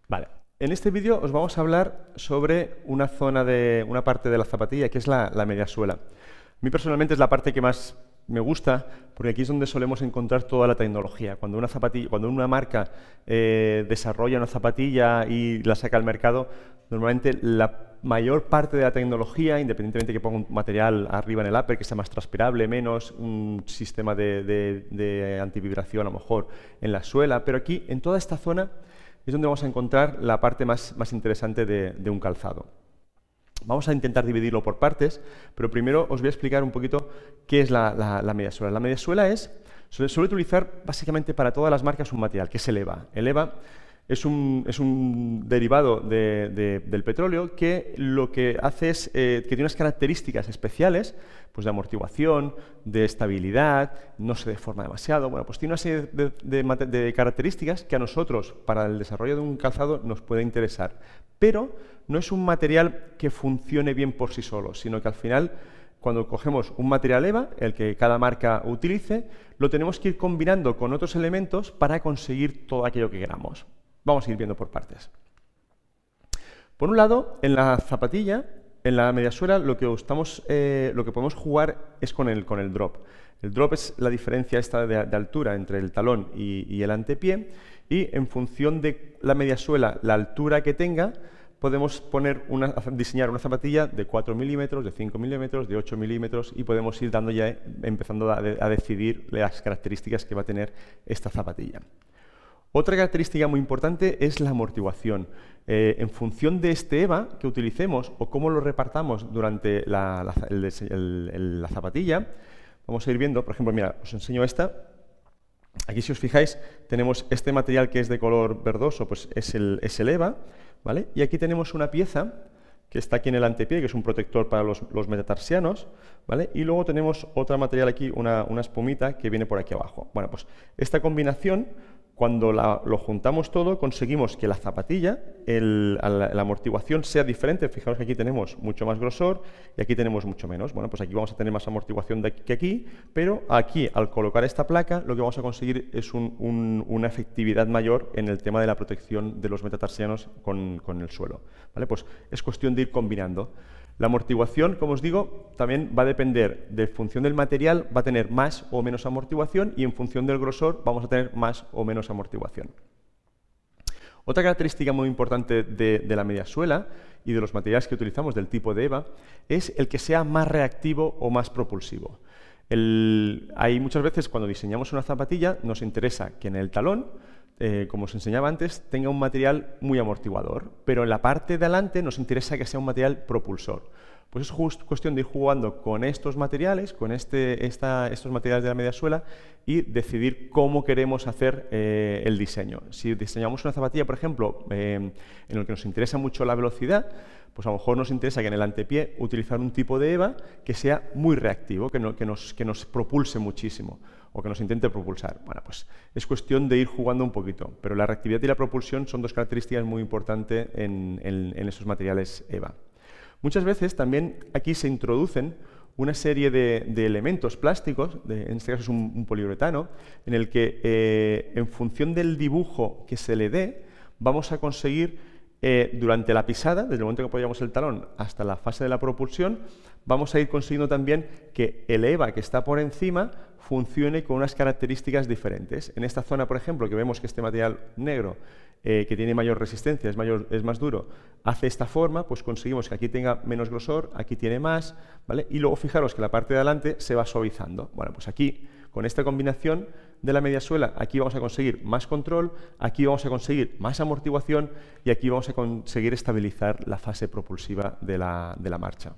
Vale. En este vídeo os vamos a hablar sobre una parte de la zapatilla que es la mediasuela. A mí personalmente es la parte que más me gusta porque aquí es donde solemos encontrar toda la tecnología. Cuando una marca desarrolla una zapatilla y la saca al mercado, normalmente la mayor parte de la tecnología, independientemente de que ponga un material arriba en el upper que sea más transpirable, menos un sistema de antivibración a lo mejor en la suela, pero aquí en toda esta zona es donde vamos a encontrar la parte más interesante de un calzado. Vamos a intentar dividirlo por partes, pero primero os voy a explicar un poquito qué es la mediasuela. La mediasuela suele utilizar básicamente para todas las marcas un material, que es el EVA. El EVA es un derivado del petróleo que lo que hace es que tiene unas características especiales pues de amortiguación, de estabilidad, no se deforma demasiado. Bueno, pues tiene una serie de características que a nosotros, para el desarrollo de un calzado, nos puede interesar. Pero no es un material que funcione bien por sí solo, sino que al final, cuando cogemos un material EVA, el que cada marca utilice, lo tenemos que ir combinando con otros elementos para conseguir todo aquello que queramos. Vamos a ir viendo por partes. Por un lado, en la zapatilla, en la mediasuela, lo que podemos jugar es con el drop. El drop es la diferencia esta de altura entre el talón y el antepié, y en función de la mediasuela, la altura que tenga, podemos diseñar una zapatilla de 4 milímetros, de 5 milímetros, de 8 milímetros, y podemos ir empezando a decidir las características que va a tener esta zapatilla. Otra característica muy importante es la amortiguación. En función de este EVA que utilicemos o cómo lo repartamos durante la zapatilla, vamos a ir viendo, por ejemplo, mira, os enseño esta. Aquí, si os fijáis, tenemos este material que es de color verdoso, pues es el EVA, ¿vale? Y aquí tenemos una pieza que está aquí en el antepié, que es un protector para los metatarsianos, ¿vale? Y luego tenemos otro material aquí, una espumita que viene por aquí abajo. Bueno, pues esta combinación, cuando lo juntamos todo, conseguimos que la zapatilla, la amortiguación sea diferente. Fijaos que aquí tenemos mucho más grosor y aquí tenemos mucho menos. Bueno, pues aquí vamos a tener más amortiguación que aquí, pero aquí, al colocar esta placa, lo que vamos a conseguir es una efectividad mayor en el tema de la protección de los metatarsianos con el suelo, ¿vale? Pues es cuestión de ir combinando. La amortiguación, como os digo, también va a depender de función del material, va a tener más o menos amortiguación, y en función del grosor vamos a tener más o menos amortiguación. Otra característica muy importante de la mediasuela y de los materiales que utilizamos del tipo de EVA es el que sea más reactivo o más propulsivo. Hay muchas veces, cuando diseñamos una zapatilla, nos interesa que en el talón, como os enseñaba antes, tenga un material muy amortiguador, pero en la parte de adelante nos interesa que sea un material propulsor. Pues es cuestión de ir jugando con estos materiales, con estos materiales de la mediasuela, y decidir cómo queremos hacer el diseño. Si diseñamos una zapatilla, por ejemplo, en el que nos interesa mucho la velocidad, pues a lo mejor nos interesa que en el antepié utilizar un tipo de EVA que sea muy reactivo, que nos propulse muchísimo, o que nos intente propulsar. Bueno, pues es cuestión de ir jugando un poquito, pero la reactividad y la propulsión son dos características muy importantes en esos materiales EVA. Muchas veces también aquí se introducen una serie de elementos plásticos, en este caso es un poliuretano, en el que en función del dibujo que se le dé, vamos a conseguir durante la pisada, desde el momento que apoyamos el talón hasta la fase de la propulsión, vamos a ir consiguiendo también que el EVA que está por encima funcione con unas características diferentes. En esta zona, por ejemplo, que vemos que este material negro, que tiene mayor resistencia, es más duro, hace esta forma, pues conseguimos que aquí tenga menos grosor, aquí tiene más, ¿vale? Y luego fijaros que la parte de adelante se va suavizando. Bueno, pues aquí, con esta combinación de la mediasuela, aquí vamos a conseguir más control, aquí vamos a conseguir más amortiguación y aquí vamos a conseguir estabilizar la fase propulsiva de la marcha.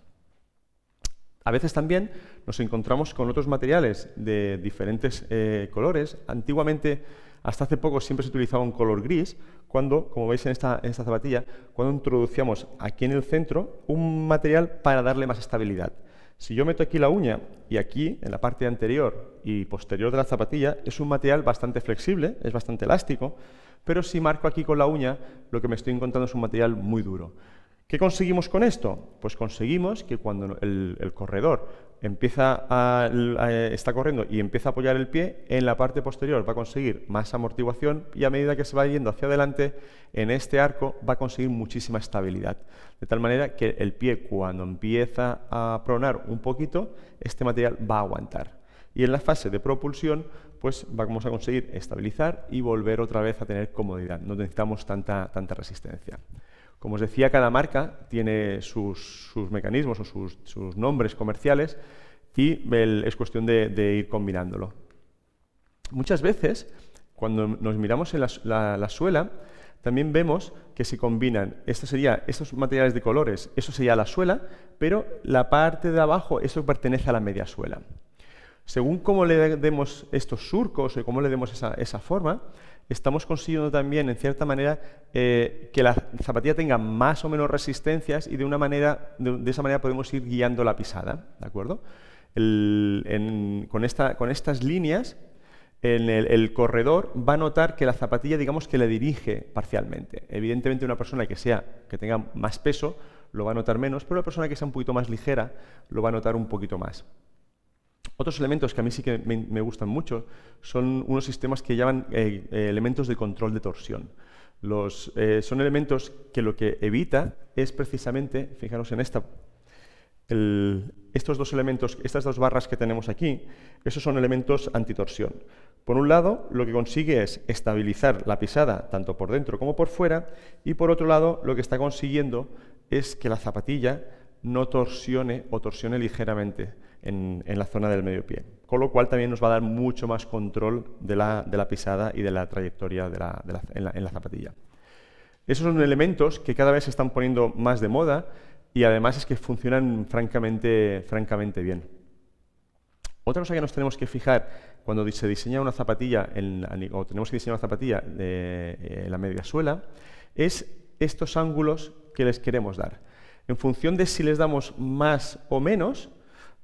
A veces también nos encontramos con otros materiales de diferentes colores. Antiguamente, hasta hace poco, siempre se utilizaba un color gris, cuando, como veis en esta zapatilla, cuando introducíamos aquí en el centro un material para darle más estabilidad. Si yo meto aquí la uña y aquí, en la parte anterior y posterior de la zapatilla, es un material bastante flexible, es bastante elástico, pero si marco aquí con la uña, lo que me estoy encontrando es un material muy duro. ¿Qué conseguimos con esto? Pues conseguimos que cuando el corredor está corriendo y empieza a apoyar el pie, en la parte posterior va a conseguir más amortiguación y a medida que se va yendo hacia adelante, en este arco va a conseguir muchísima estabilidad. De tal manera que el pie, cuando empieza a pronar un poquito, este material va a aguantar. Y en la fase de propulsión, pues vamos a conseguir estabilizar y volver otra vez a tener comodidad. No necesitamos tanta resistencia. Como os decía, cada marca tiene sus mecanismos o sus nombres comerciales y es cuestión de ir combinándolo. Muchas veces, cuando nos miramos en la suela, también vemos que se combinan, estos materiales de colores, eso sería la suela, pero la parte de abajo, eso pertenece a la media suela. Según cómo le demos estos surcos o cómo le demos esa forma, estamos consiguiendo también, en cierta manera, que la zapatilla tenga más o menos resistencias y de esa manera podemos ir guiando la pisada, ¿de acuerdo? Con estas líneas, el corredor va a notar que la zapatilla, digamos, que le dirige parcialmente. Evidentemente, una persona que tenga más peso lo va a notar menos, pero una persona que sea un poquito más ligera lo va a notar un poquito más. Otros elementos que a mí sí que me gustan mucho son unos sistemas que llaman elementos de control de torsión. Son elementos que lo que evita es precisamente, fijaros en estos dos elementos, estas dos barras que tenemos aquí, esos son elementos antitorsión. Por un lado, lo que consigue es estabilizar la pisada tanto por dentro como por fuera, y por otro lado, lo que está consiguiendo es que la zapatilla no torsione o torsione ligeramente en la zona del medio pie, con lo cual también nos va a dar mucho más control de la pisada y de la trayectoria en la zapatilla. Esos son elementos que cada vez se están poniendo más de moda y además es que funcionan francamente bien. Otra cosa que nos tenemos que fijar cuando se diseña una zapatilla o tenemos que diseñar una zapatilla en la media suela es estos ángulos que les queremos dar. En función de si les damos más o menos,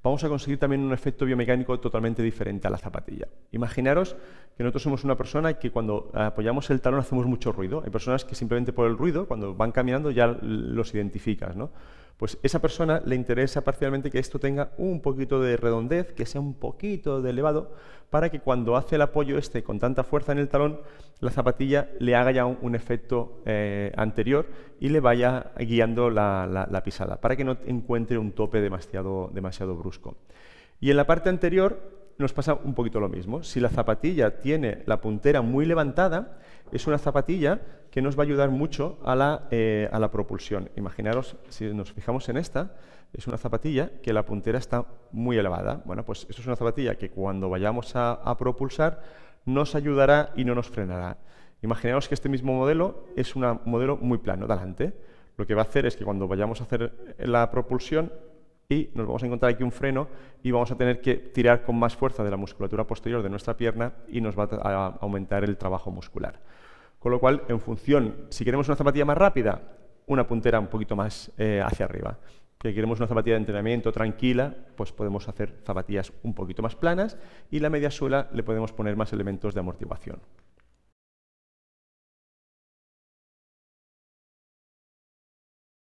vamos a conseguir también un efecto biomecánico totalmente diferente a la zapatilla. Imaginaros que nosotros somos una persona que cuando apoyamos el talón hacemos mucho ruido. Hay personas que simplemente por el ruido, cuando van caminando, ya los identificas, ¿no? Pues esa persona le interesa parcialmente que esto tenga un poquito de redondez, que sea un poquito de elevado, para que cuando hace el apoyo con tanta fuerza en el talón, la zapatilla le haga ya un efecto anterior y le vaya guiando la pisada, para que no encuentre un tope demasiado brusco. Y en la parte anterior nos pasa un poquito lo mismo. Si la zapatilla tiene la puntera muy levantada, es una zapatilla que nos va a ayudar mucho a la propulsión. Imaginaros, si nos fijamos en esta, es una zapatilla que la puntera está muy elevada. Bueno, pues esto es una zapatilla que cuando vayamos a propulsar nos ayudará y no nos frenará. Imaginaos que este mismo modelo es un modelo muy plano, de adelante. Lo que va a hacer es que cuando vayamos a hacer la propulsión, y nos vamos a encontrar aquí un freno y vamos a tener que tirar con más fuerza de la musculatura posterior de nuestra pierna y nos va a aumentar el trabajo muscular. Con lo cual, en función, si queremos una zapatilla más rápida, una puntera un poquito más hacia arriba. Si queremos una zapatilla de entrenamiento tranquila, pues podemos hacer zapatillas un poquito más planas y la media suela le podemos poner más elementos de amortiguación.